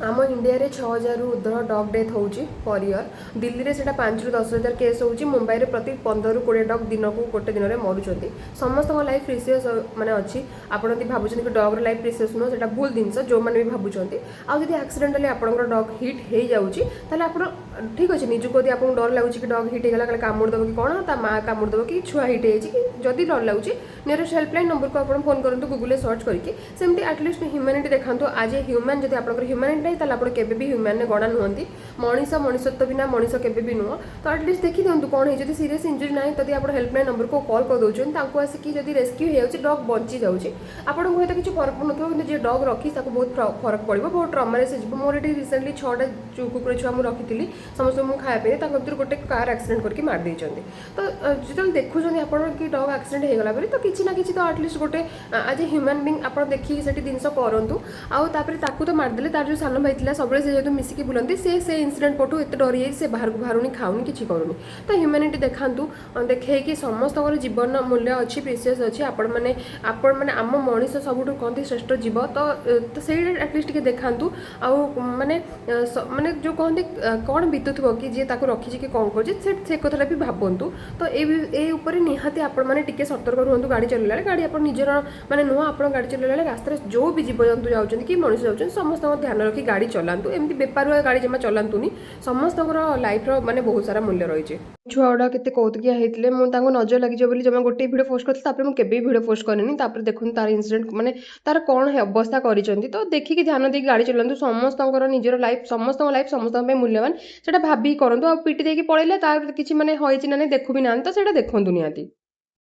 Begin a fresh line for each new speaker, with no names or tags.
आम इंडिया रे 6000 रु ऊर्ध्व डग डेथ होची पर ईयर। दिल्ली रे सेटा 5 रु 10,000 केस होची। मुंबई रे प्रति 15 रु 20 डग दिन को गोटे दिन में मरुचंती। समस्त लाइफ प्रीसियस माने अच्छी। आपण जदि भाबुचंती कि डग रो लाइफ प्रीसियस नो सेटा भूल जिनस जो माने भी भाबुचंती। आ जदि एक्सीडेंटली आपनकर डग हिट हे जाउची ताले आपण ठीक अछि निजु को आपन डर लागुची कि डग हिट हे गला कामुड़ दबो कि कोन ता मां कामुड़ दबो कि छुआ हिट हे कि जदि डर लागुची नियरेस्ट हेल्पलाइन नंबर को आपण फोन करंतु गूगल रे सर्च करके सेमती एटलीस्ट ह्यूमैनिटी देखंतु आज ए ह्यूमन जदि आपनकर ह्यूमैनिटी नहीं ताले आपण केबे भी ह्यूमन ने गणा नुहंती। मनीष मनुष्यत्व बिना मनीष केबे भी नुह। तो एटलीस्ट देखि दियंतु कोन हे जदि सीरियस इंजरी नाही तदि आपण हेल्पलाइन नंबर को कॉल कर दोछन तांको आसी कि जदि रेस्क्यू हे जाउची डॉग बंची जाउची आपण को हेता किछ फरक पड़नथो कि जे डॉग रखी ताको बहुत फरक पड़िबो बहुत ट्रॉमा रे से जिवो। मोर एटी रिसेंटली 6टा कुकुर छुआ मु रखिथिली समस्त मु खाया पे ताको भीतर गोटे कार एक्सीडेंट करके मार देइचंती। तो जदि देखुछन आपण कि डॉग एक्सीडेंट हे गला बली तो किछि ना किछि तो एटलीस्ट गोटे आज ह्यूमन बीइंग आपण देखि सेठी दिनस करंतु आउ तापर ताकू तो मार देले तार जो सानो भाई थिला सबले से जेतु मिसिकी बुलंती से इंसिडेंट पटू एते डरी जाई से बाहर को बाहरुनी खाउनी किछि करूनी। तो ह्यूमैनिटी देखांतु देखे कि समस्त जीवन मूल्य अच्छी प्रीसियस अच्छी आपण माने आम मनीष सबुठु कहती श्रेष्ठ जीव। तो से एटलिस्ट टिके देखांतु आउ माने माने जो कहते कौन बीतुथबो कि जे ताको रखी कि कौन कर से कथा भी भाबंतु। तो ए ऊपर निहाती आपण माने टिके सतर्क रहंतु गाड़ी चलेला गाड़ी आपण निजर माने नुह आपण गाड़ी चलेला रास्ता जो भी जीवजंतु जाउछन कि मनीष जाउछन समस्त ध्यान रखी गाड़ी चलांतु। एमती बेपारुआ गाड़ी जमा चलांतुनी समस्त लाइफ रो माने बहुत सारा मूल्य रही। छुआ गुड़ा केते कौतुकिया होते मुझे नजर लगी बोली जमा गोटे भिडियो पोस्ट करती मुझे भिडियो पोस्ट करनी देखुन तार इनसीडेंट माने तार कौन अवस्था करिसेंती। तो देखिए ध्यान देकी गाड़ी चलांतु समस्त निजर लाइफ समस्त मूल्यवान सेटा भाभी करंतु आ पीटी देकी पळैले तार किछि माने होइछि ना देखु भी ना तो सेटा देखंतु निहाती।